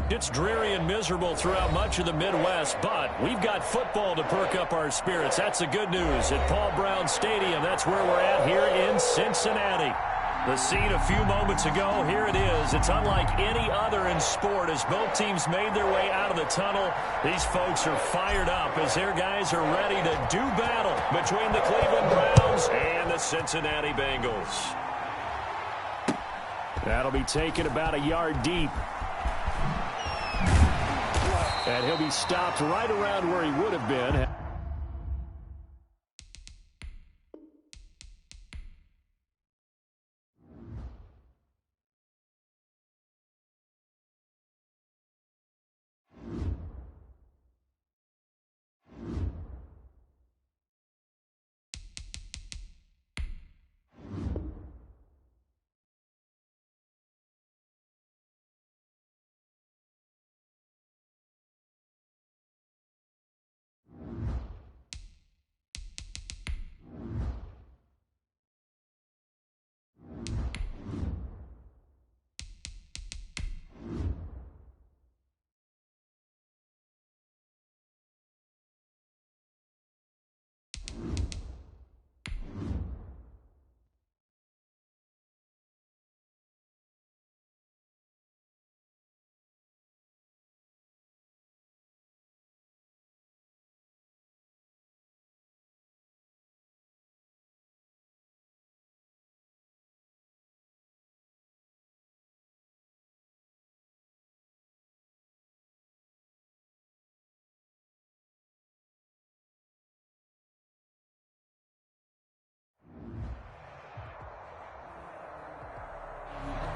It's dreary and miserable throughout much of the Midwest, but we've got football to perk up our spirits. That's the good news. At Paul Brown Stadium, that's where we're at here in Cincinnati. The scene a few moments ago, here it is. It's unlike any other in sport as both teams made their way out of the tunnel. These folks are fired up as their guys are ready to do battle between the Cleveland Browns and the Cincinnati Bengals. That'll be taken about a yard deep. And he'll be stopped right around where he would have been.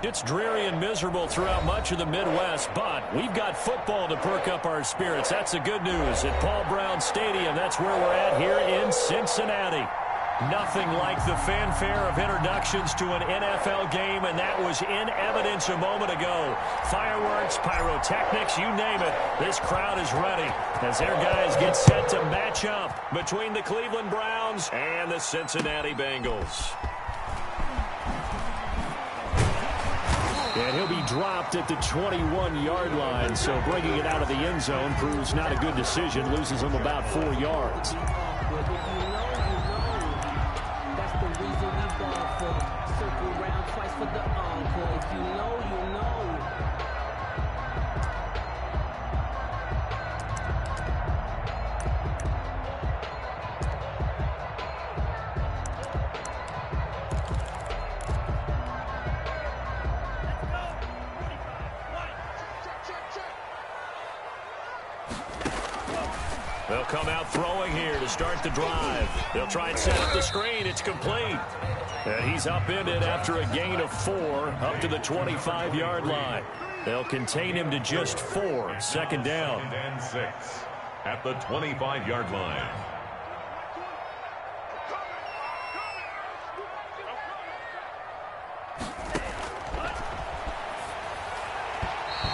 It's dreary and miserable throughout much of the Midwest, but we've got football to perk up our spirits. That's the good news. At Paul Brown Stadium, that's where we're at here in Cincinnati. Nothing like the fanfare of introductions to an NFL game, and that was in evidence a moment ago. Fireworks, pyrotechnics, you name it. This crowd is ready as their guys get set to match up between the Cleveland Browns and the Cincinnati Bengals. And he'll be dropped at the 21-yard line, so bringing it out of the end zone proves not a good decision, loses him about 4 yards. That's the reason we ball for. Circle round twice for the encore. If you know, you know. They'll come out throwing here to start the drive. They'll try and set up the screen. It's complete. And he's upended after a gain of 4 up to the 25-yard line. They'll contain him to just 4. Second down. And 6 at the 25-yard line.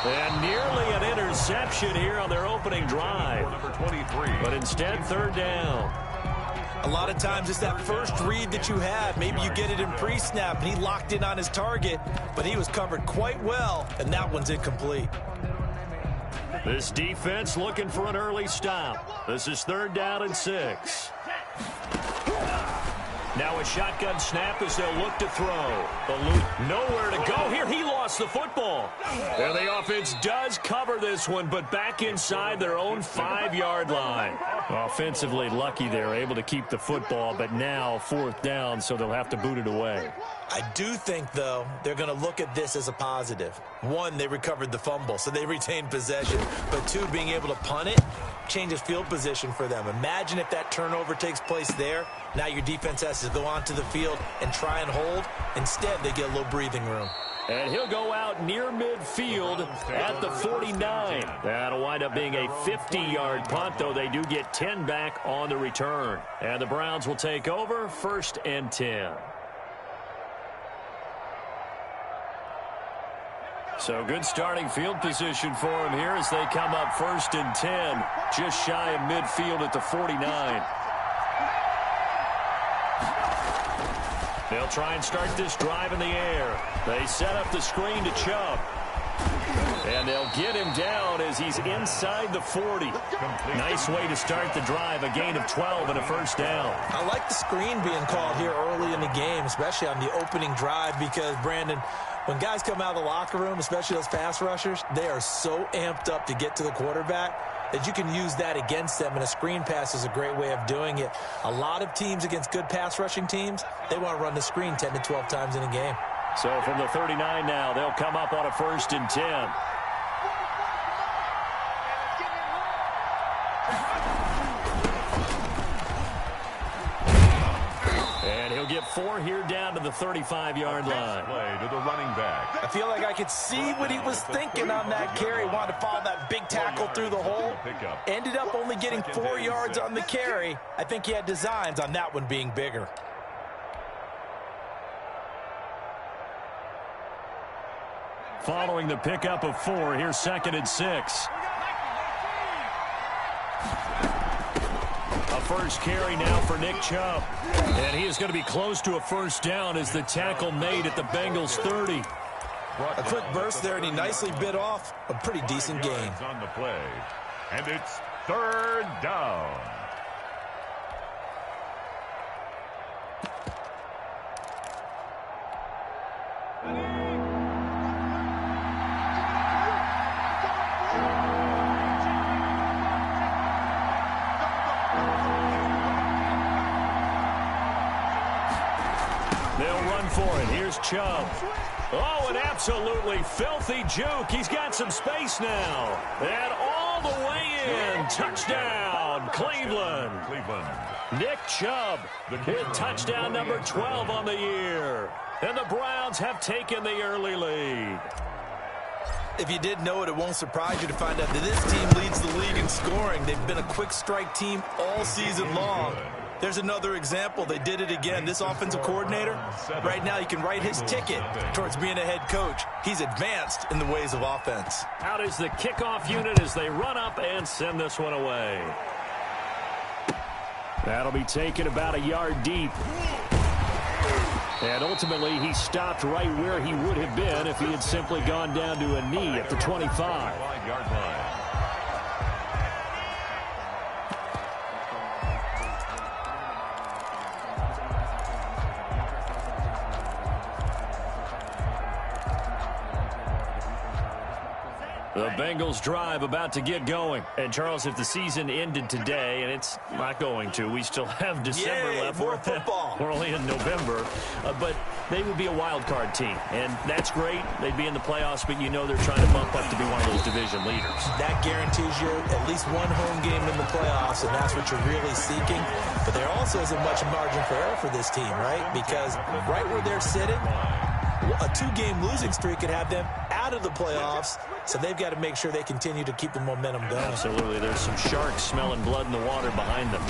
And nearly an interception here on their opening drive. Number 23. But instead, third down. A lot of times it's that first read that you have. Maybe you get it in pre-snap, and he locked in on his target, but he was covered quite well, and that one's incomplete. This defense looking for an early stop. This is third down and 6. Now a shotgun snap as they'll look to throw. The loop nowhere to go here. He lost the football. And the offense does cover this one, but back inside their own 5-yard line. Offensively lucky they're able to keep the football, but now fourth down, so they'll have to boot it away. I do think, though, they're going to look at this as a positive. 1, they recovered the fumble, so they retained possession. But 2, being able to punt it changes field position for them. Imagine if that turnover takes place there. Now your defense has to go onto the field and try and hold. Instead, they get a little breathing room. And he'll go out near midfield at the 49. That'll wind up being a 50-yard punt, though they do get 10 back on the return. And the Browns will take over, 1st and 10. So good starting field position for him here as they come up 1st and 10, just shy of midfield at the 49. They'll try and start this drive in the air. They set up the screen to Chubb. And they'll get him down as he's inside the 40. Nice way to start the drive, a gain of 12 and a first down. I like the screen being called here early in the game, especially on the opening drive, because, Brandon, when guys come out of the locker room, especially those pass rushers, they are so amped up to get to the quarterback that you can use that against them, and a screen pass is a great way of doing it. A lot of teams against good pass rushing teams, they want to run the screen 10 to 12 times in a game. So from the 39 now, they'll come up on a 1st and 10. And he'll get 4 here down to the 35-yard line. Play to the running back. I feel like I could see what he was thinking on that carry. Wanted to follow that big tackle through the hole. Ended up only getting 4 yards on the carry. I think he had designs on that one being bigger. Following the pickup of 4, here's 2nd and 6. A first carry now for Nick Chubb. And he is going to be close to a first down as the tackle made at the Bengals 30. A quick burst there, and he nicely bit off a pretty decent gain. On the play. And it's 3rd down. For it. Here's Chubb. Oh, an absolutely filthy juke. He's got some space now. And all the way in. Touchdown, Cleveland. Nick Chubb with touchdown number 12 on the year. And the Browns have taken the early lead. If you didn't know it, it won't surprise you to find out that this team leads the league in scoring. They've been a quick strike team all season long. There's another example. They did it again. This offensive coordinator, right now you can write his ticket towards being a head coach. He's advanced in the ways of offense. Out is the kickoff unit as they run up and send this one away. That'll be taken about a yard deep. And ultimately, he stopped right where he would have been if he had simply gone down to a knee at the 25. 5-yard line. The Bengals drive about to get going. And, Charles, if the season ended today, and it's not going to, we still have December left. More football. We're only in November. But they would be a wild card team. And that's great. They'd be in the playoffs, but you know they're trying to bump up to be one of those division leaders. That guarantees you at least one home game in the playoffs, and that's what you're really seeking. But there also isn't much margin for error for this team, right? Because right where they're sitting, a 2-game losing streak could have them out of the playoffs, so they've got to make sure they continue to keep the momentum going. Absolutely. There's some sharks smelling blood in the water behind them.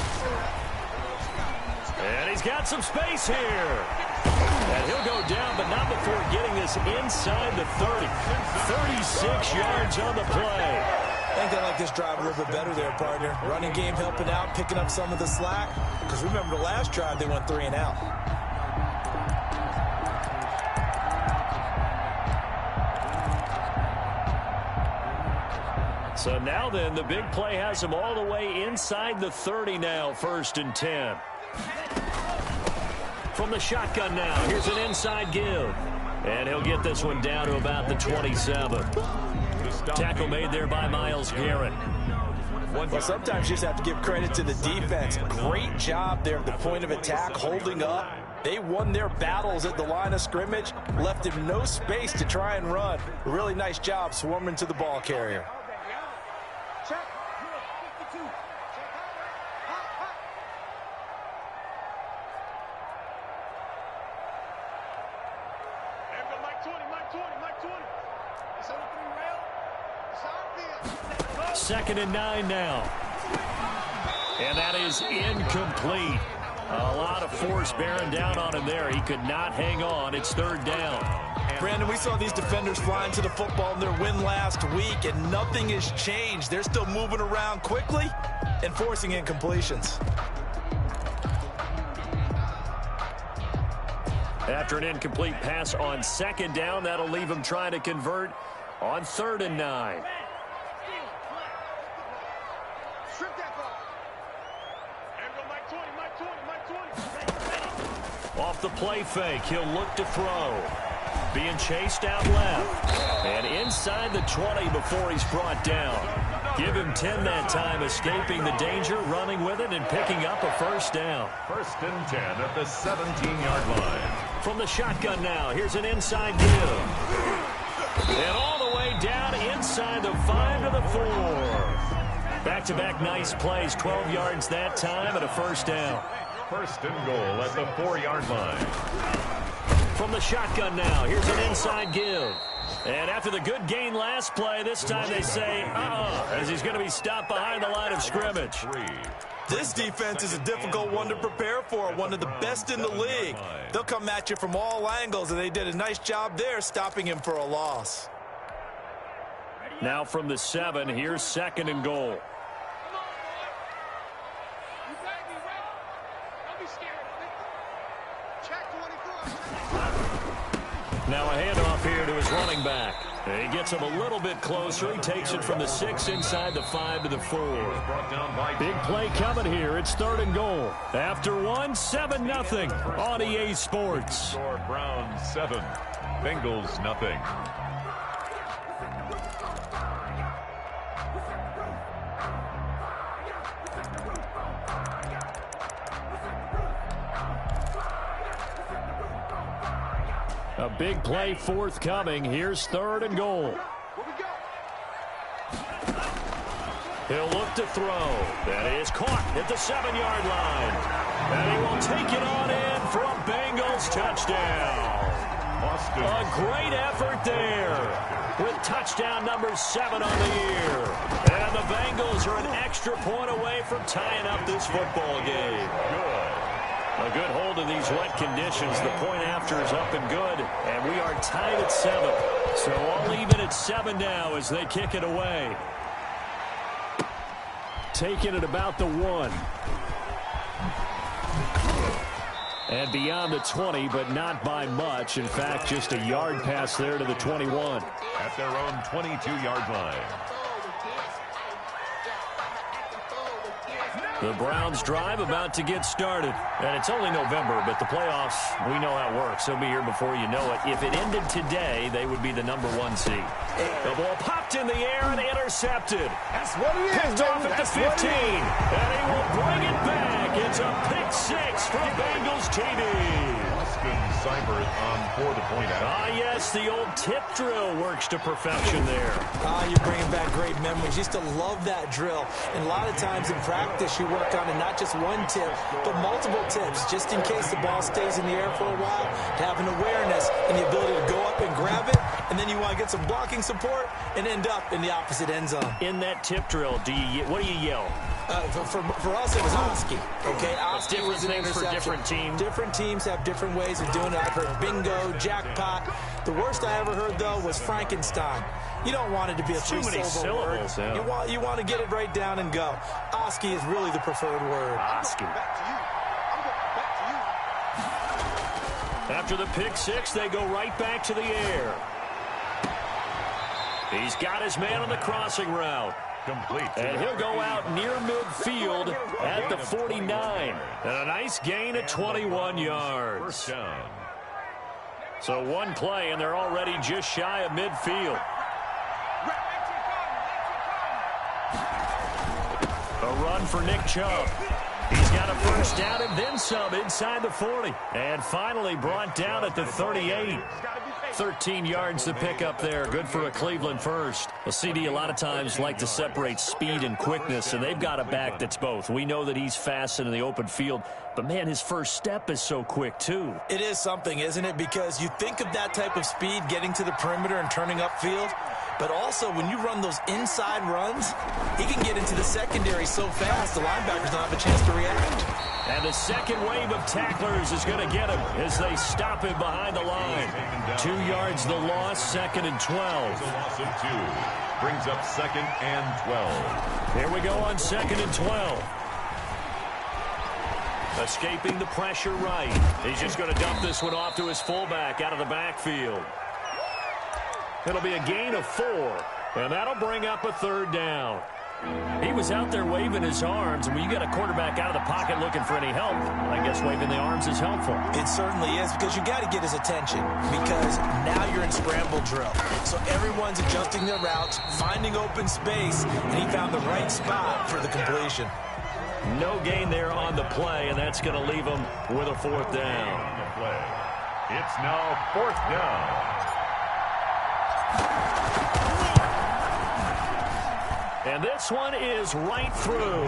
And he's got some space here. And he'll go down, but not before getting this inside the 30. 36 yards on the play. I think they like this drive a little bit better there, partner. Running game helping out, picking up some of the slack. Because remember the last drive, they went 3 and out. So now then, the big play has him all the way inside the 30 now, 1st and 10. From the shotgun now, here's an inside give. And he'll get this one down to about the 27. Tackle made there by Myles Garrett. Well, sometimes you just have to give credit to the defense. Great job there at the point of attack, holding up. They won their battles at the line of scrimmage, left him no space to try and run. A really nice job swarming to the ball carrier. Second and 9 now. And that is incomplete. A lot of force bearing down on him there. He could not hang on. It's 3rd down. Brandon, we saw these defenders flying to the football in their win last week, and nothing has changed. They're still moving around quickly and forcing incompletions. After an incomplete pass on 2nd down, that'll leave him trying to convert on 3rd and 9. Off the play fake, he'll look to throw. Being chased out left. And inside the 20 before he's brought down. Give him 10 that time, escaping the danger, running with it, and picking up a first down. 1st and 10 at the 17-yard line. From the shotgun now, here's an inside give. And all the way down inside the 5 to the 4. Back-to-back nice plays, 12 yards that time, and a first down. 1st and goal at the 4-yard line. From the shotgun now, here's an inside give. And after the good gain last play, this time they say, as he's going to be stopped behind the line of scrimmage. This defense is a difficult one to prepare for, one of the best in the league. They'll come at you from all angles, and they did a nice job there stopping him for a loss. Now from the 7, here's 2nd and goal. Now a handoff here to his running back. He gets him a little bit closer. He takes it from the 6 inside the 5 to the 4. Big play coming here. It's 3rd and goal. After 1, 7-0 on EA Sports. Score Browns 7, Bengals nothing. A big play forthcoming. Here's 3rd and goal. He'll look to throw. That is caught at the 7-yard line. And he will take it on in for a Bengals touchdown. A great effort there with touchdown number 7 on the year. And the Bengals are an extra point away from tying up this football game. A good hold in these wet conditions. The point after is up and good, and we are tied at 7. So all even at 7 now as they kick it away. Taking it about the 1. And beyond the 20, but not by much. In fact, just a yard pass there to the 21. At their own 22-yard line. The Browns drive about to get started. And it's only November, but the playoffs, we know how it works. They'll be here before you know it. If it ended today, they would be the number 1 seed. The ball popped in the air and intercepted. That's what it is, Picked off at the 15. And he will bring it back. It's a pick 6 from Bengals TV. Seibert on for the point out. Yes, the old tip drill works to perfection there. You're bringing back great memories. Used to love that drill. And a lot of times in practice, you work on it, not just one tip, but multiple tips, just in case the ball stays in the air for a while, to have an awareness and the ability to go up and grab it, and then you want to get some blocking support and end up in the opposite end zone. In that tip drill, what do you yell? For us, it was Oski. Okay, Oski was an things interception. for different teams. Different teams have different ways of doing it. I've heard bingo, jackpot. The worst I ever heard, though, was Frankenstein. You don't want it to be a too many syllables. Word. Yeah. You want to get it right down and go. Oski is really the preferred word. Oski. After the pick 6, they go right back to the air. He's got his man on the crossing route. Complete. And he'll go out near midfield at the 49. And a nice gain of 21 yards. First down. So one play, and they're already just shy of midfield. A run for Nick Chubb. He's got a first down and then some inside the 40. And finally brought down at the 38. 13 yards to pick up there. Good for a Cleveland first. A CD a lot of times like to separate speed and quickness, and they've got a back that's both. We know that he's fast in the open field, but, man, his first step is so quick, too. It is something, isn't it? Because you think of that type of speed getting to the perimeter and turning upfield, but also when you run those inside runs, he can get into the secondary so fast the linebackers don't have a chance to react. And the second wave of tacklers is going to get him as they stop him behind the line. 2 yards the loss, 2nd and 12. A loss of 2. Brings up 2nd and 12. Here we go on 2nd and 12. Escaping the pressure right. He's just going to dump this one off to his fullback out of the backfield. It'll be a gain of 4, and that'll bring up a 3rd down. He was out there waving his arms, and when you get a quarterback out of the pocket looking for any help, I guess waving the arms is helpful. It certainly is, because you got to get his attention, because now you're in scramble drill. So everyone's adjusting their routes, finding open space, and he found the right spot for the completion. No gain there on the play, and that's going to leave him with a 4th down. On the play. It's now 4th down. And this one is right through.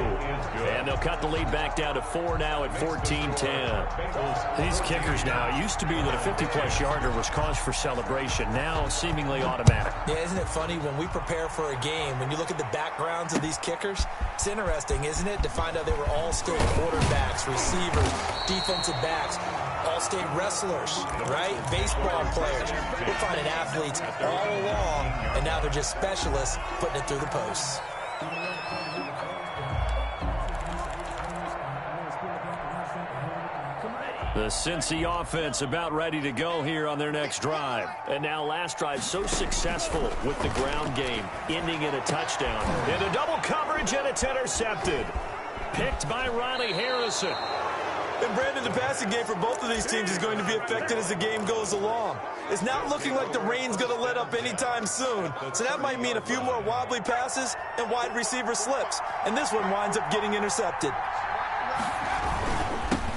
And they'll cut the lead back down to 4 now at 14-10. These kickers now, it used to be that a 50-plus yarder was cause for celebration. Now seemingly automatic. Yeah, isn't it funny when we prepare for a game, when you look at the backgrounds of these kickers, it's interesting, isn't it, to find out they were all-state quarterbacks, receivers, defensive backs, all-state wrestlers, right? Baseball players. We're finding athletes all along, and now they're just specialists putting it through the posts. The Cincy offense about ready to go here on their next drive. And now last drive so successful with the ground game, ending in a touchdown. Into double coverage, and it's intercepted. Picked by Riley Harrison. And Brandon, the passing game for both of these teams is going to be affected as the game goes along. It's not looking like the rain's going to let up anytime soon. So that might mean a few more wobbly passes and wide receiver slips. And this one winds up getting intercepted.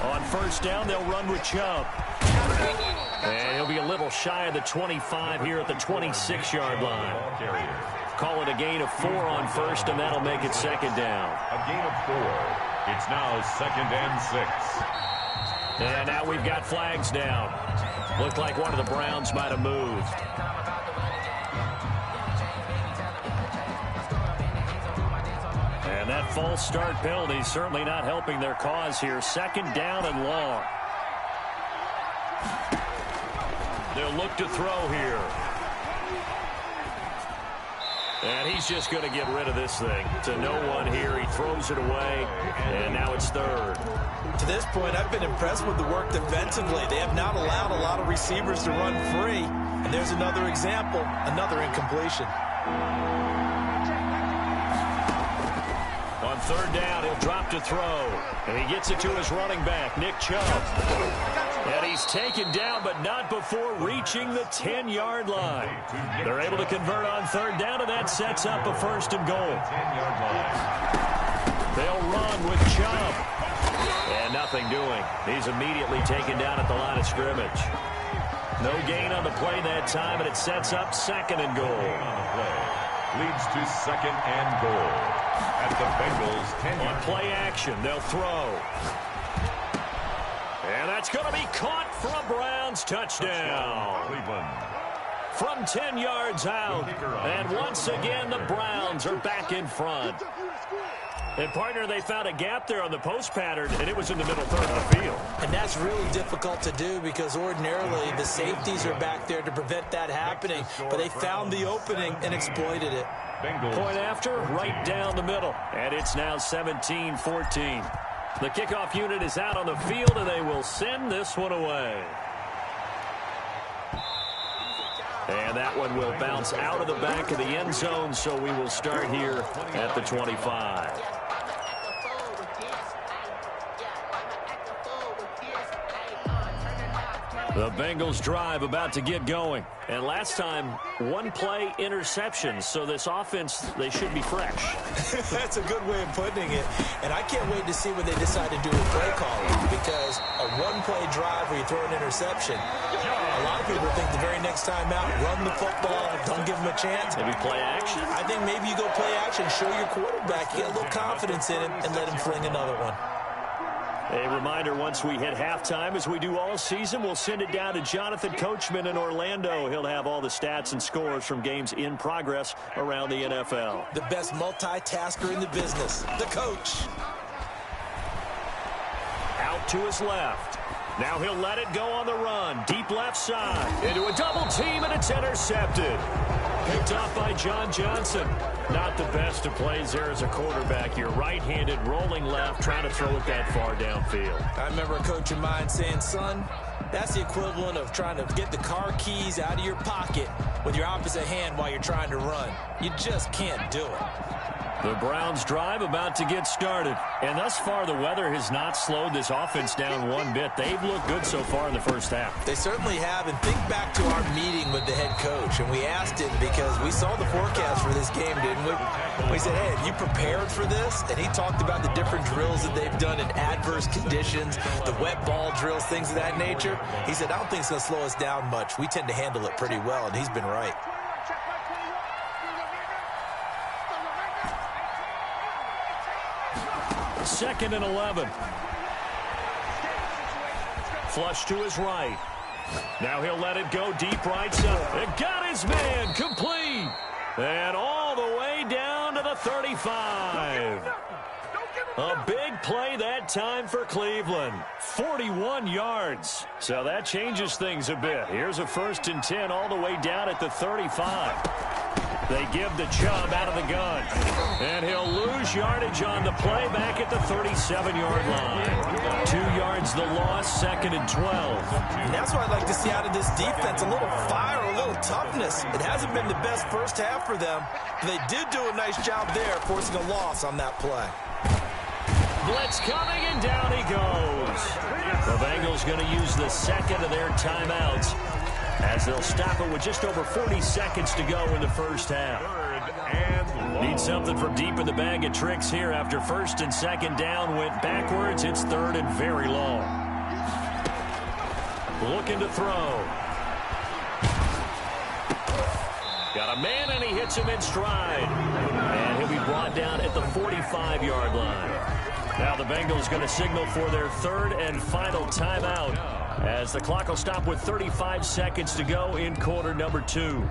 On 1st down, they'll run with Chubb. And he'll be a little shy of the 25 here at the 26-yard line. Call it a gain of 4 on 1st, and that'll make it 2nd down. A gain of 4. It's now 2nd and 6. And now we've got flags down. Looked like one of the Browns might have moved. And that false start penalty certainly not helping their cause here. 2nd down and long. They'll look to throw here. And he's just going to get rid of this thing. To no one here. He throws it away, and now it's 3rd. To this point, I've been impressed with the work defensively. They have not allowed a lot of receivers to run free. And there's another example, another incompletion. On 3rd down, he'll drop to throw. And he gets it to his running back, Nick Chubb. And he's taken down, but not before reaching the 10-yard line. They're able to convert on 3rd down, and that sets up a 1st and goal. 10-yard line. They'll run with Chubb. And nothing doing. He's immediately taken down at the line of scrimmage. No gain on the play that time, and it sets up 2nd and goal. On the play. Leads to 2nd and goal. At the Bengals 10-yard line. On play action, they'll throw. And that's going to be caught for a Browns touchdown. Cleveland. From 10 yards out. And once again, the Browns are back in front. And, partner, they found a gap there on the post pattern, and it was in the middle 3rd of the field. And that's really difficult to do because ordinarily the safeties are back there to prevent that happening. But they found the opening and exploited it. Bengals. Point after, right down the middle. And it's now 17-14. The kickoff unit is out on the field, and they will send this one away. And that one will bounce out of the back of the end zone, so we will start here at the 25. The Bengals drive about to get going. And last time, one play interception. So this offense, they should be fresh. That's a good way of putting it. And I can't wait to see what they decide to do with play calling. Because a one-play drive where you throw an interception, a lot of people think the very next time out, run the football, don't give them a chance. Maybe play action. I think maybe you go play action, show your quarterback, get a little confidence in him, and let him fling another one. A reminder, once we hit halftime, as we do all season, we'll send it down to Jonathan Coachman in Orlando. He'll have all the stats and scores from games in progress around the NFL. The best multitasker in the business, the coach. Out to his left. Now he'll let it go on the run. Deep left side. Into a double team, and it's intercepted. Picked off by John Johnson. Not the best of plays there as a quarterback. You're right-handed, rolling left, trying to throw it that far downfield. I remember a coach of mine saying, son, That's the equivalent of trying to get the car keys out of your pocket with your opposite hand while you're trying to run. You just can't do it. The Browns drive about to get started. And thus far, the weather has not slowed this offense down one bit. They've looked good so far in the first half. They certainly have. And think back to our meeting with the head coach. And we asked him because we saw the forecast for this game, didn't we? We said, hey, have you prepared for this? And he talked about the different drills that they've done in adverse conditions, the wet ball drills, things of that nature. He said, I don't think it's going to slow us down much. We tend to handle it pretty well, and he's been right. Second and 11. Flush to his right. Now he'll let it go deep right side. It got his man complete. And all the way down to the 35. A big play that time for Cleveland. 41 yards. So that changes things a bit. Here's a 1st and 10 all the way down at the 35. They give the Chubb out of the gun. And he'll lose yardage on the play back at the 37-yard line. 2 yards the loss, 2nd and 12. And that's what I'd like to see out of this defense. A little fire, a little toughness. It hasn't been the best first half for them. They did do a nice job there, forcing a loss on that play. Blitz coming, and down he goes. The Bengals going to use the second of their timeouts, as they'll stop it with just over 40 seconds to go in the first half. Need something from deep in the bag of tricks here. After 1st and 2nd down went backwards, it's 3rd and very long. Looking to throw. Got a man, and he hits him in stride. And he'll be brought down at the 45-yard line. Now the Bengals going to signal for their 3rd and final timeout, as the clock will stop with 35 seconds to go in quarter number 2.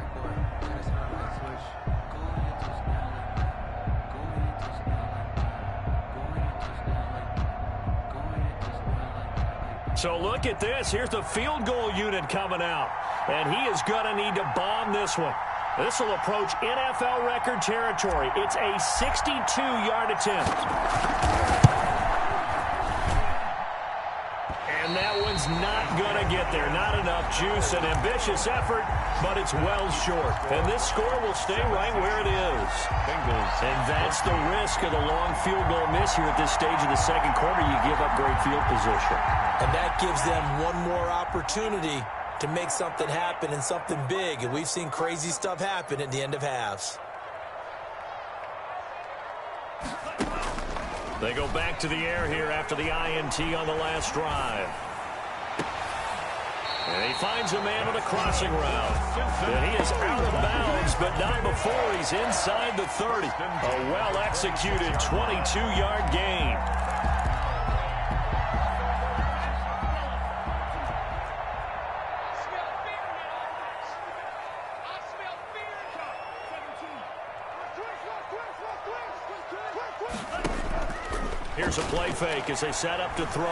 So look at this. Here's the field goal unit coming out. And he is going to need to bomb this one. This will approach NFL record territory. It's a 62-yard attempt. And that one's not going to get there. Not enough juice. An ambitious effort, but it's well short. And this score will stay right where it is. Bengals. And that's the risk of the long field goal miss here at this stage of the second quarter. You give up great field position. And that gives them one more opportunity to make something happen and something big. And we've seen crazy stuff happen at the end of halves. They go back to the air here after the INT on the last drive. And he finds a man on a crossing route. And he is out of bounds, but not before he's inside the 30. A well-executed 22-yard gain. Here's a play fake as they set up to throw.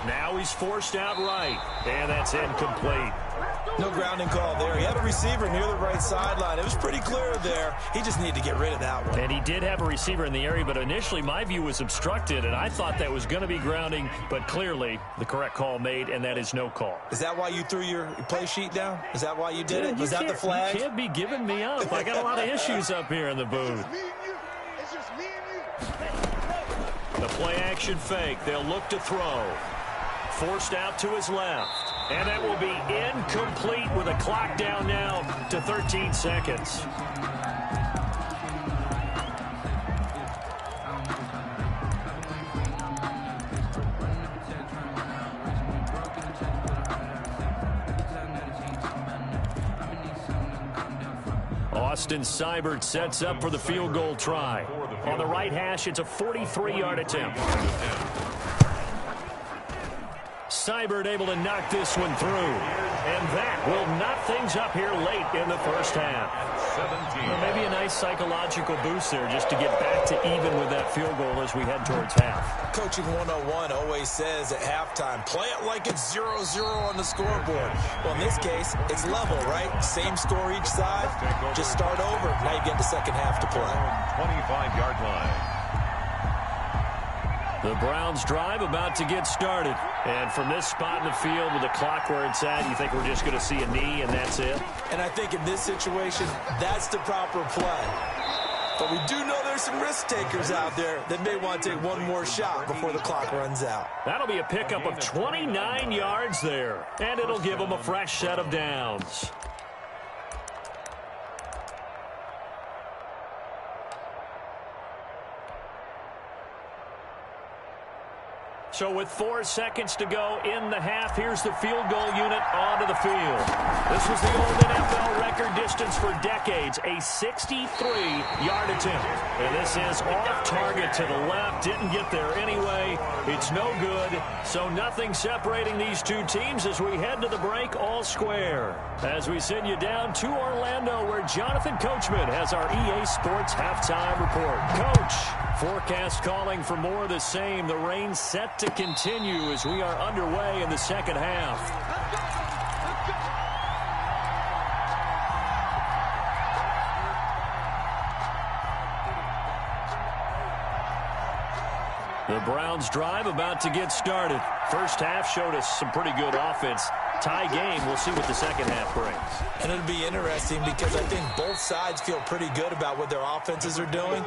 Now he's forced out right, and that's incomplete. No grounding call there. He had a receiver near the right sideline. It was pretty clear there. He just needed to get rid of that one. And he did have a receiver in the area, but initially my view was obstructed, and I thought that was going to be grounding, but clearly the correct call made, and that is no call. Is that why you threw your play sheet down? Is that why you did it? Was that the flag? You can't be giving me up. I got a lot of issues up here in the booth. The play action fake. They'll look to throw. Forced out to his left. And that will be incomplete with a clock down now to 13 seconds. Austin Seibert sets up for the field goal try. On the right hash, it's a 43-yard attempt. Seibert able to knock this one through. And that will knock things up here late in the first half. Well, maybe a nice psychological boost there just to get back to even with that field goal as we head towards half. Coaching 101 always says at halftime, play it like it's 0-0 on the scoreboard. Well, in this case, it's level, right? Same score each side. Just start over. Now you get the second half to play. 25-yard line. The Browns drive about to get started. And from this spot in the field with the clock where it's at, you think we're just going to see a knee and that's it? And I think in this situation, that's the proper play. But we do know there's some risk takers out there that may want to take one more shot before the clock runs out. That'll be a pickup of 29 yards there. And it'll give them a fresh set of downs. So with 4 seconds to go in the half, here's the field goal unit onto the field. This was the old NFL record distance for decades, a 63-yard attempt. And this is off target to the left, didn't get there anyway. It's no good, so nothing separating these two teams as we head to the break all square. As we send you down to Orlando, where Jonathan Coachman has our EA Sports halftime report. Coach, forecast calling for more of the same. The rain set to continue as we are underway in the second half. The Browns drive about to get started. First half showed us some pretty good offense. Tie game. We'll see what the second half brings. And it'll be interesting because I think both sides feel pretty good about what their offenses are doing.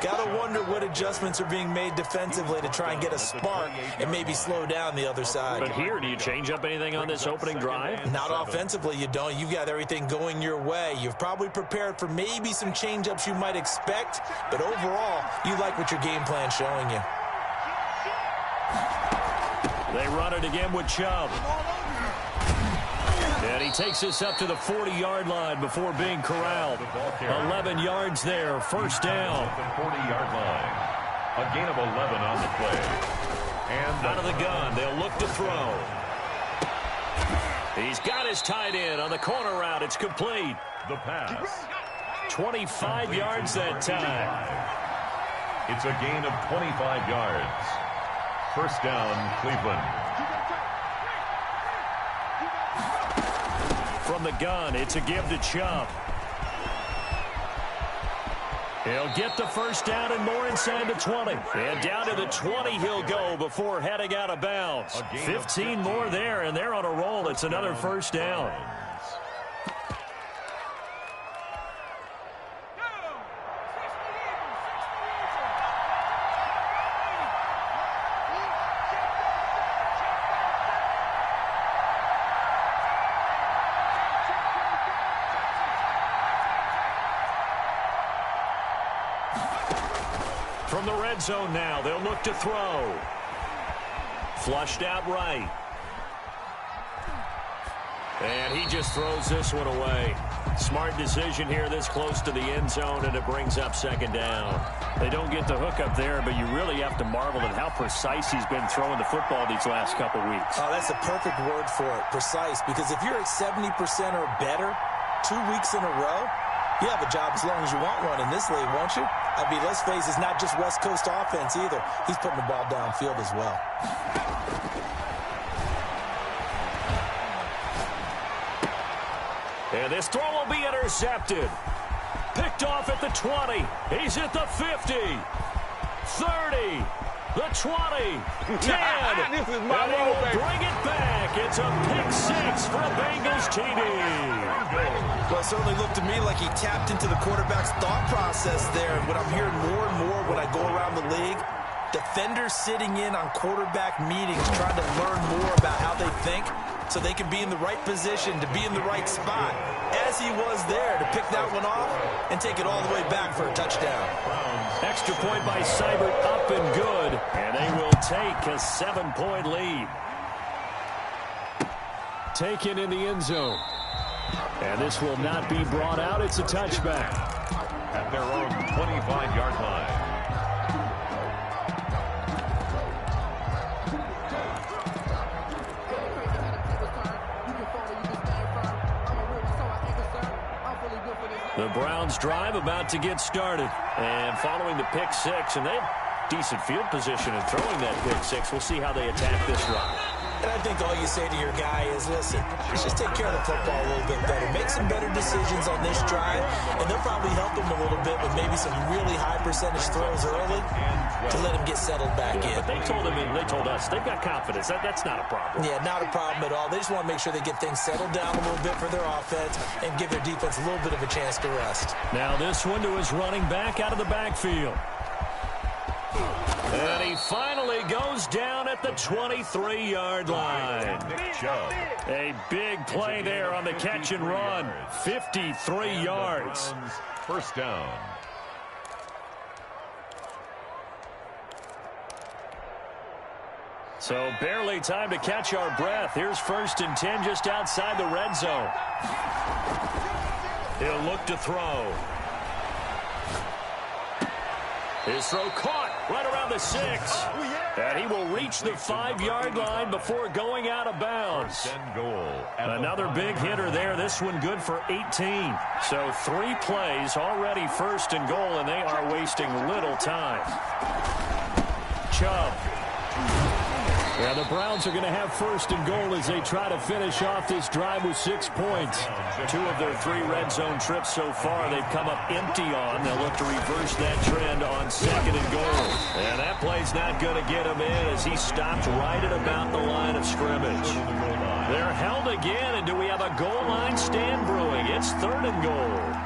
Got to wonder what adjustments are being made defensively to try and get a spark and maybe slow down the other side. But here, do you change up anything on this opening drive? Not offensively, you don't. You've got everything going your way. You've probably prepared for maybe some change-ups you might expect, but overall, you like what your game plan's showing you. They run it again with Chubb. And he takes us up to the 40-yard line before being corralled. 11 yards there, first down. 40-yard line. A gain of 11 on the play. And out of the gun, they'll look to throw. He's got his tight end on the corner route. It's complete. The pass. 25 yards that time. It's a gain of 25 yards. First down, Cleveland. From the gun, it's a give to Chubb. He'll get the first down and more inside the 20. And down to the 20 he'll go before heading out of bounds. 15 more there, and they're on a roll. It's another first down. From the red zone now, they'll look to throw. Flushed out right. And he just throws this one away. Smart decision here this close to the end zone, and it brings up second down. They don't get the hook up there, but you really have to marvel at how precise he's been throwing the football these last couple weeks. Oh, that's a perfect word for it, precise, because if you're at 70% or better 2 weeks in a row, you have a job as long as you want one in this league, won't you? I mean, let's face it, it's not just West Coast offense either. He's putting the ball downfield as well. And this throw will be intercepted. Picked off at the 20. He's at the 50. 30. The 20. 10. This is and my he role, will baby. bring it back. It's a pick six for a Bengals TD. Well, it certainly looked to me like he tapped into the quarterback's thought process there. And what I'm hearing more and more when I go around the league, defenders sitting in on quarterback meetings trying to learn more about how they think so they can be in the right position to be in the right spot, as he was there to pick that one off and take it all the way back for a touchdown. Extra point by Seibert, up and good. And they will take a 7-point lead. Taken in the end zone. And this will not be brought out. It's a touchback. At their own 25-yard line. The Browns drive about to get started. And following the pick six, and they have decent field position in throwing that pick six. We'll see how they attack this run. And I think all you say to your guy is, listen, let's just take care of the football a little bit better. Make some better decisions on this drive, and they'll probably help him a little bit with maybe some really high percentage throws early to let him get settled back in. But they told us they've got confidence. That's not a problem. Yeah, not a problem at all. They just want to make sure they get things settled down a little bit for their offense and give their defense a little bit of a chance to rest. Now this one to his running back out of the backfield. And he finally goes down at the 23-yard line. A big play there on the catch and run. 53 yards. First down. So barely time to catch our breath. Here's 1st and 10 just outside the red zone. He'll look to throw. His throw caught right around the 6. And he will reach the 5-yard line before going out of bounds. Another big hitter there. This one good for 18. So 3 plays already 1st and goal, and they are wasting little time. Chubb. Yeah, the Browns are going to have 1st and goal as they try to finish off this drive with 6 points. 2 of their 3 red zone trips so far they've come up empty on. They'll look to reverse that trend on 2nd and goal. And that play's not going to get him in as he stopped right at about the line of scrimmage. They're held again, and do we have a goal line stand brewing? It's 3rd and goal.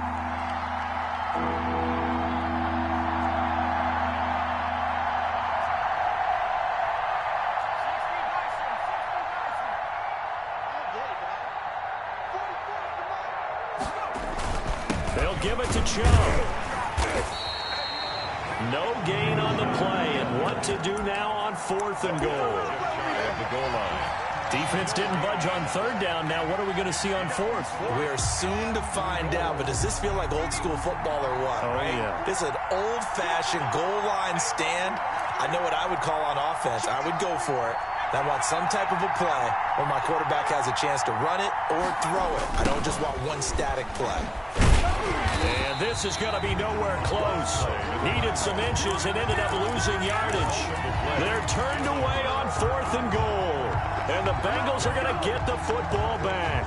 Give it to Chubb. No gain on the play, and what to do now on 4th and goal. The goal line. Defense didn't budge on 3rd down. Now what are we going to see on 4th? We are soon to find out, but does this feel like old school football or what? Oh, right? Yeah. This is an old-fashioned goal line stand. I know what I would call on offense. I would go for it. I want some type of a play where my quarterback has a chance to run it or throw it. I don't just want one static play. And this is going to be nowhere close. Needed some inches and ended up losing yardage. They're turned away on 4th and goal. And the Bengals are going to get the football back.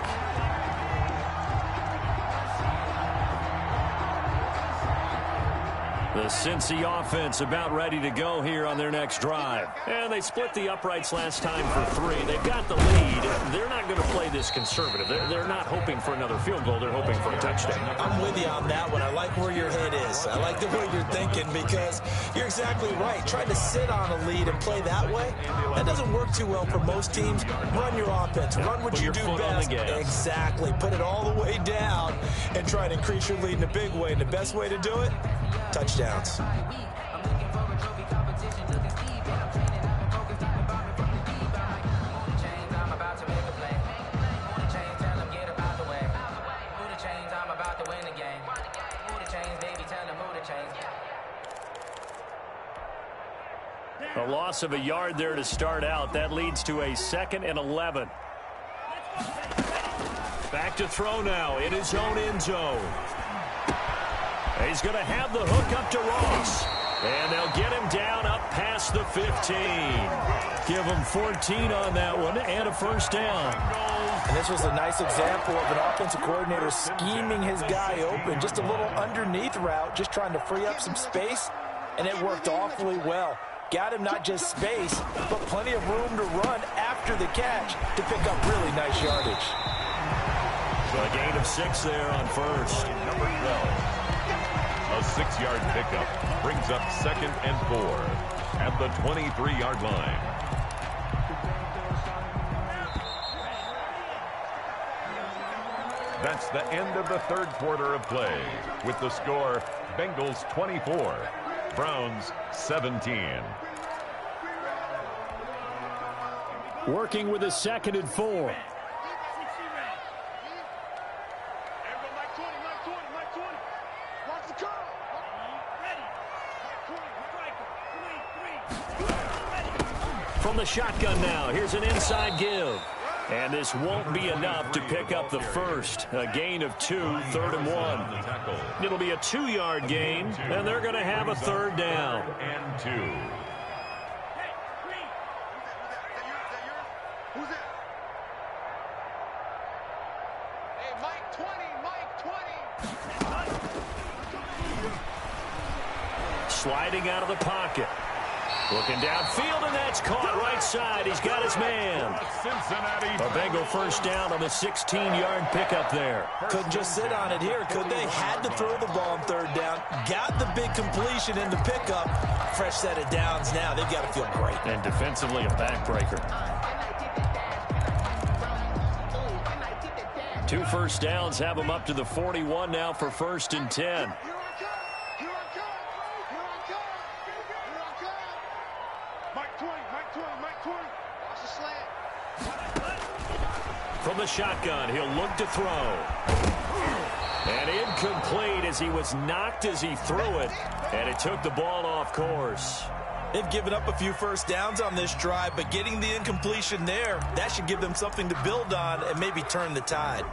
The Cincy offense about ready to go here on their next drive. And they split the uprights last time for 3. They've got the lead. They're not going to play this conservative. They're not hoping for another field goal. They're hoping for a touchdown. I'm with you on that one. I like where your head is. I like the way you're thinking because you're exactly right. Trying to sit on a lead and play that way, that doesn't work too well for most teams. Run your offense. Run what you do best. Exactly. Put it all the way down and try to increase your lead in a big way. And the best way to do it? Touchdowns. A loss of a yard there to start out. That leads to a 2nd and 11. Back to throw now in his own end zone. He's going to have the hook up to Ross. And they'll get him down up past the 15. Give him 14 on that one and a 1st down. And this was a nice example of an offensive coordinator scheming his guy open. Just a little underneath route, just trying to free up some space. And it worked awfully well. Got him not just space, but plenty of room to run after the catch to pick up really nice yardage. So a gain of 6 there on 1st. Number 12. A 6-yard pickup brings up 2nd and 4 at the 23-yard line. That's the end of the 3rd quarter of play with the score Bengals 24, Browns 17. Working with a 2nd and 4. From the shotgun now, here's an inside give. And this won't be enough to pick up the 1st. A gain of 2, 3rd and 1. It'll be a 2-yard gain, and they're going to have a 3rd down. And 2. Who's that? Hey, Mike 20, Mike 20. Sliding out of the pocket. Looking downfield, and that's caught right side. He's got his man. A Bengal first down on the 16-yard pickup there. Couldn't just sit on it here, could they? Had to throw the ball on third down. Got the big completion in the pickup. Fresh set of downs now. They've got to feel great. And defensively, a backbreaker. 2 first downs have them up to the 41 now for 1st and 10. From the shotgun, he'll look to throw. And incomplete as he was knocked as he threw it. And it took the ball off course. They've given up a few first downs on this drive, but getting the incompletion there, that should give them something to build on and maybe turn the tide.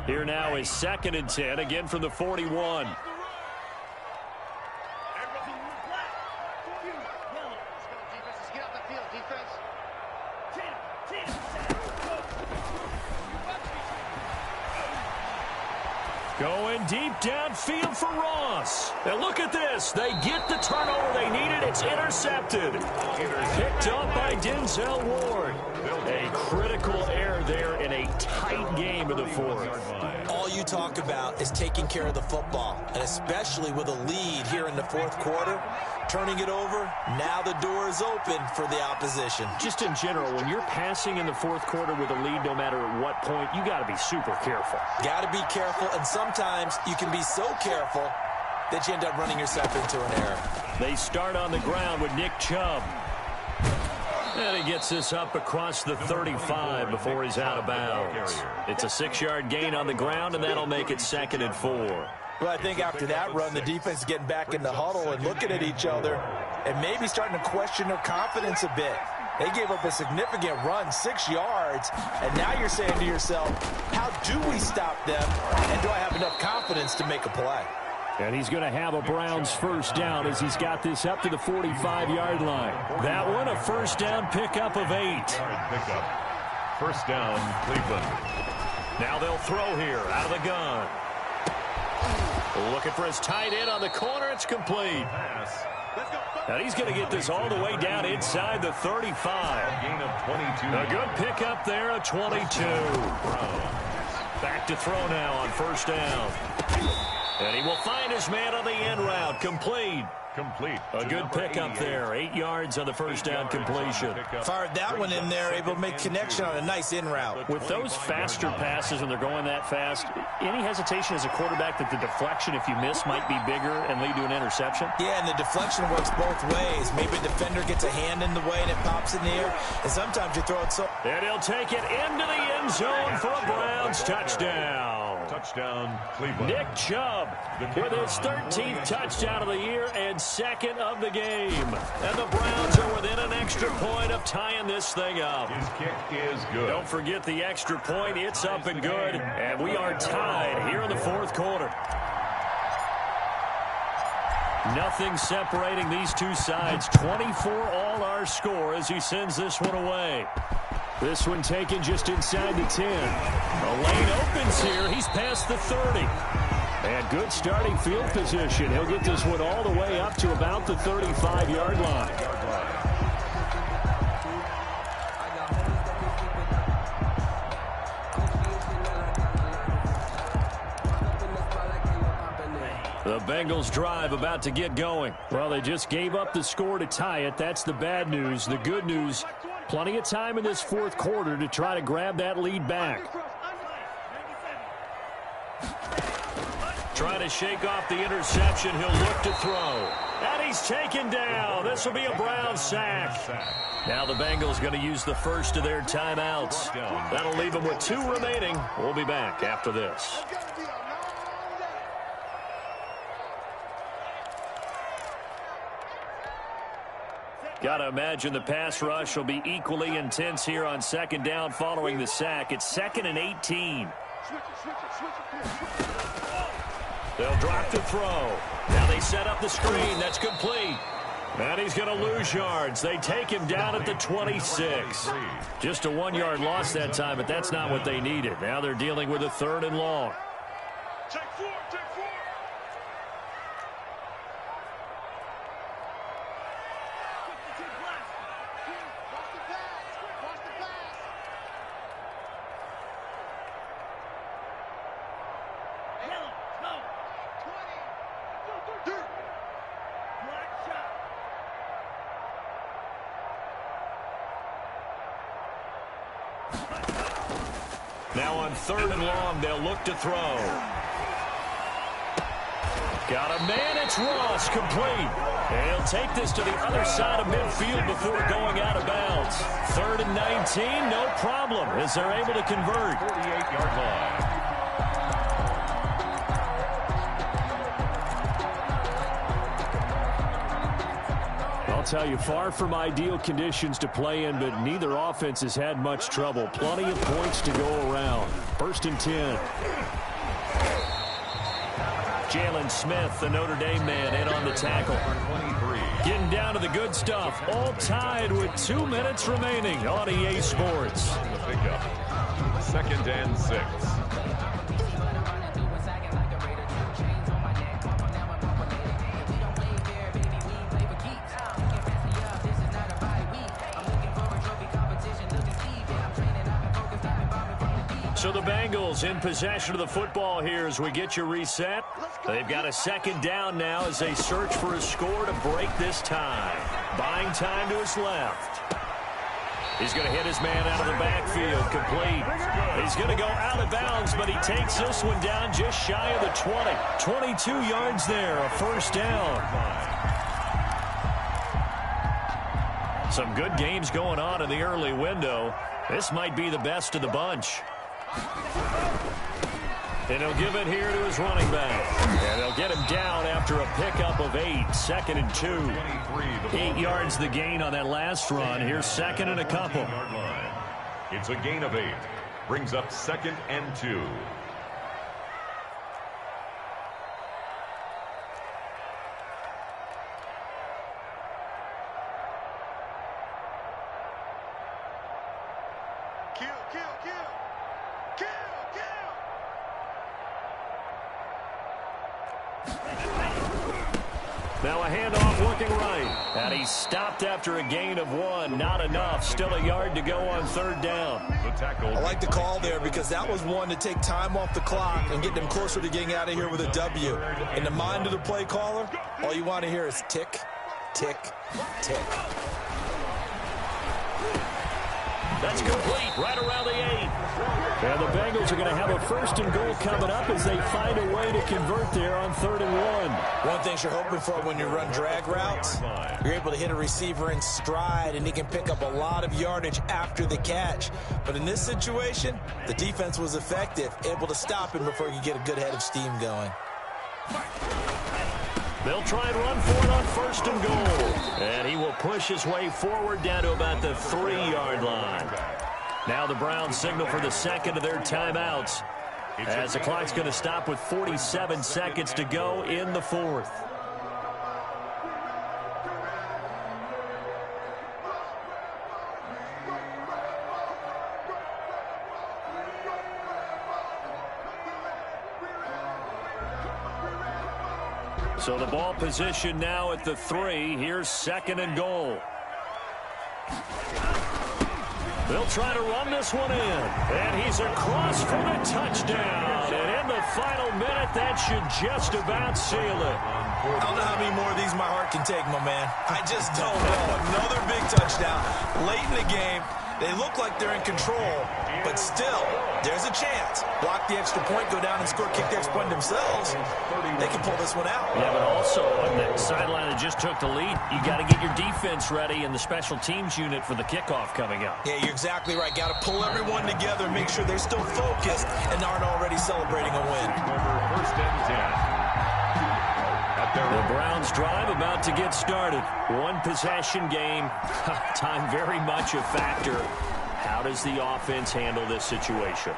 Here now is 2nd and 10, again from the 41. Going deep downfield for Ross. And look at this. They get the turnover they needed. It's intercepted. Picked up by Denzel Ward. A critical error there in a tight game of the 4th. All you talk about is taking care of the football, and especially with a lead here in the 4th quarter. Turning it over, now the door is open for the opposition. Just in general, when you're passing in the 4th quarter with a lead, no matter at what point, you got to be super careful. Got to be careful, and sometimes you can be so careful that you end up running yourself into an error. They start on the ground with Nick Chubb. And he gets this up across the 35 before he's out of bounds. It's a 6-yard gain on the ground, and that'll make it 2nd and 4. Well, I think after that run, the defense is getting back in the huddle and looking at each other and maybe starting to question their confidence a bit. They gave up a significant run, 6 yards, and now you're saying to yourself, how do we stop them, and do I have enough confidence to make a play? And he's going to have a Browns first down as he's got this up to the 45-yard line. That one, a first down pickup of 8. First down, Cleveland. Now they'll throw here out of the gun. Looking for his tight end on the corner. It's complete. And he's going to get this all the way down inside the 35. Gain of 22. A good pickup there, a 22. Back to throw now on first down. And he will find his man on the end route. Complete. A good pickup there. 8 yards on the first down completion. Fired that one in there, able to make connection on a nice in route. With those faster passes when they're going that fast, any hesitation as a quarterback that the deflection, if you miss, might be bigger and lead to an interception? Yeah, and the deflection works both ways. Maybe a defender gets a hand in the way and it pops in the air, and sometimes you throw it so... And he'll take it into the end zone for a Browns touchdown. Touchdown, Cleveland. Nick Chubb with his 13th touchdown of the year and 2nd of the game. And the Browns are within an extra point of tying this thing up. His kick is good. Don't forget the extra point. It's up and good. And we are tied here in the 4th quarter. Nothing separating these two sides. 24 all our score as he sends this one away. This one taken just inside the 10. A lane opens here. He's past the 30. And good starting field position. He'll get this one all the way up to about the 35-yard line. The Bengals drive about to get going. Well, they just gave up the score to tie it. That's the bad news. The good news, plenty of time in this 4th quarter to try to grab that lead back. Trying to shake off the interception. He'll look to throw. And he's taken down. This will be a Browns sack. Now the Bengals going to use the first of their timeouts. That'll leave them with 2 remaining. We'll be back after this. Got to imagine the pass rush will be equally intense here on second down following the sack. It's 2nd and 18. They'll drop to throw. Now they set up the screen. That's complete. And he's going to lose yards. They take him down at the 26. Just a 1-yard loss that time, but that's not what they needed. Now they're dealing with a 3rd and long. Take 4, take 4. Now on 3rd and long, they'll look to throw. Got a man, it's Ross, complete. And he'll take this to the other side of midfield before going out of bounds. 3rd and 19, no problem, as they're able to convert. 48-yard line. I'll tell you, far from ideal conditions to play in, but neither offense has had much trouble. Plenty of points to go around. 1st and 10. Jalen Smith, the Notre Dame man, in on the tackle. Getting down to the good stuff. All tied with 2 minutes remaining on EA Sports. The pickup. 2nd and 6. So the Bengals in possession of the football here as we get you reset. They've got a 2nd down now as they search for a score to break this tie. Buying time to his left. He's going to hit his man out of the backfield, complete. He's going to go out of bounds, but he takes this one down just shy of the 20. 22 yards there, a 1st down. Some good games going on in the early window. This might be the best of the bunch. And he'll give it here to his running back. And they'll get him down after a pickup of 8. 2nd and 2. 8 yards the gain on that last run. Here's 2nd and a couple. It's a gain of 8. Brings up 2nd and 2. Now a handoff working right. And he's stopped after a gain of 1. Not enough. Still a yard to go on 3rd down. I like the call there because that was one to take time off the clock and get them closer to getting out of here with a W. In the mind of the play caller, all you want to hear is tick, tick, tick. That's complete right around the 8. And the Bengals are going to have a 1st and goal coming up as they find a way to convert there on 3rd and 1. One thing you're hoping for when you run drag routes, you're able to hit a receiver in stride and he can pick up a lot of yardage after the catch. But in this situation, the defense was effective, able to stop him before he could get a good head of steam going. They'll try and run for it on 1st and goal. And he will push his way forward down to about the 3-yard line. Now the Browns signal for the 2nd of their timeouts as the clock's going to stop with 47 seconds to go in the 4th. So the ball position now at the 3. Here's 2nd and goal. They'll try to run this one in. And he's across for the touchdown. And in the final minute, that should just about seal it. I don't know how many more of these my heart can take, my man. I just don't know. Another big touchdown. Late in the game, they look like they're in control. But still, there's a chance. Block the extra point, go down and score, kick the extra point themselves. They can pull this one out. Yeah, but also on the sideline that just took the lead, you got to get your defense ready and the special teams unit for the kickoff coming up. Yeah, you're exactly right. Got to pull everyone together, make sure they're still focused and aren't already celebrating a win. Over 1st and 10. At The Browns drive about to get started. One possession game. Time very much a factor. How does the offense handle this situation?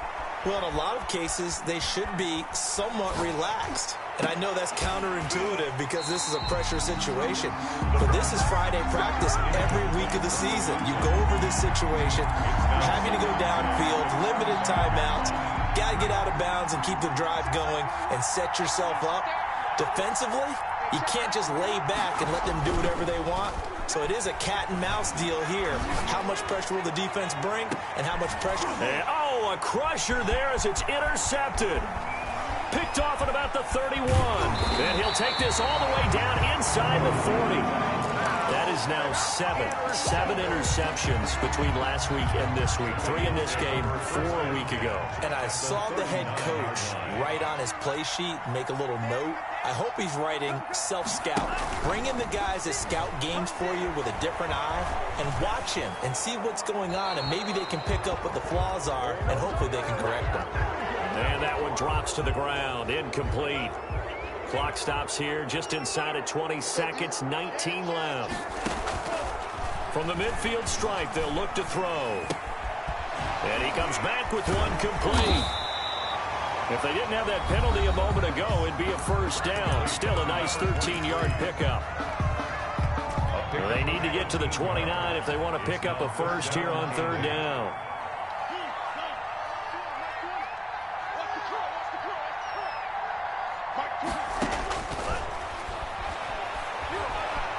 Well, in a lot of cases, they should be somewhat relaxed. And I know that's counterintuitive because this is a pressure situation. But this is Friday practice every week of the season. You go over this situation, having to go downfield, limited timeouts, got to get out of bounds and keep the drive going and set yourself up. Defensively, you can't just lay back and let them do whatever they want. So it is a cat and mouse deal here. How much pressure will the defense bring and how much pressure? And, oh, a crusher there as it's intercepted. Picked off at about the 31. And he'll take this all the way down inside the 40. That is now seven interceptions between last week and this week. 3 in this game, 4 a week ago. And I saw the head coach write on his play sheet, make a little note. I hope he's writing self-scout. Bring in the guys that scout games for you with a different eye and watch him and see what's going on, and maybe they can pick up what the flaws are, and hopefully they can correct them. And that one drops to the ground, incomplete. Clock stops here just inside of 20 seconds, 19 left. From the midfield stripe, they'll look to throw. And he comes back with one complete. If they didn't have that penalty a moment ago, it'd be a first down. Still a nice 13-yard pickup. They need to get to the 29 if they want to pick up a first here on 3rd down.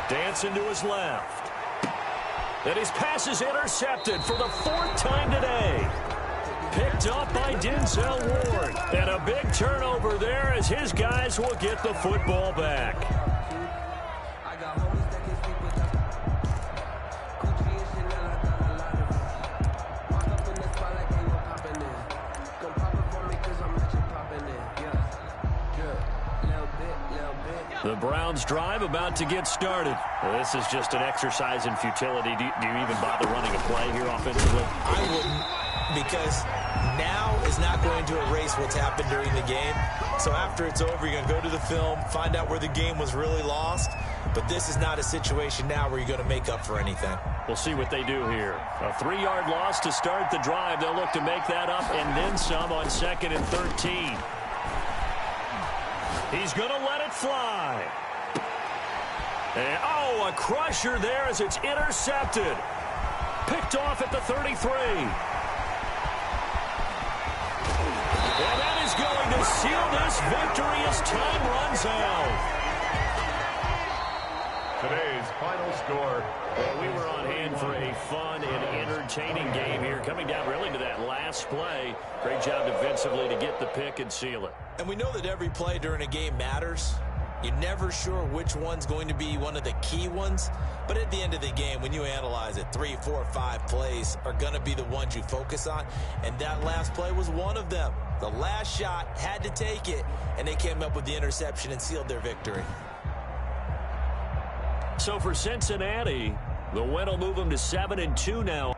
Dancing to his left. And his pass is intercepted for the 4th time today. Picked up by Denzel Ward. And a big turnover there as his guys will get the football back. The Browns drive about to get started. Well, this is just an exercise in futility. Do you even bother running a play here offensively? I wouldn't, because now is not going to erase what's happened during the game. So after it's over, you're going to go to the film, find out where the game was really lost. But this is not a situation now where you're going to make up for anything. We'll see what they do here. A 3-yard loss to start the drive. They'll look to make that up and then some on 2nd and 13. He's going to let it fly. And, oh, a crusher there as it's intercepted. Picked off at the 33. And that is going to seal this victory as time runs out. Today's final score. Well, we were on hand for a fun and entertaining game here. Coming down really to that last play. Great job defensively to get the pick and seal it. And we know that every play during a game matters. You're never sure which one's going to be one of the key ones. But at the end of the game, when you analyze it, 3, 4, 5 plays are going to be the ones you focus on. And that last play was one of them. The last shot had to take it, and they came up with the interception and sealed their victory. So for Cincinnati, the win will move them to 7-2 now.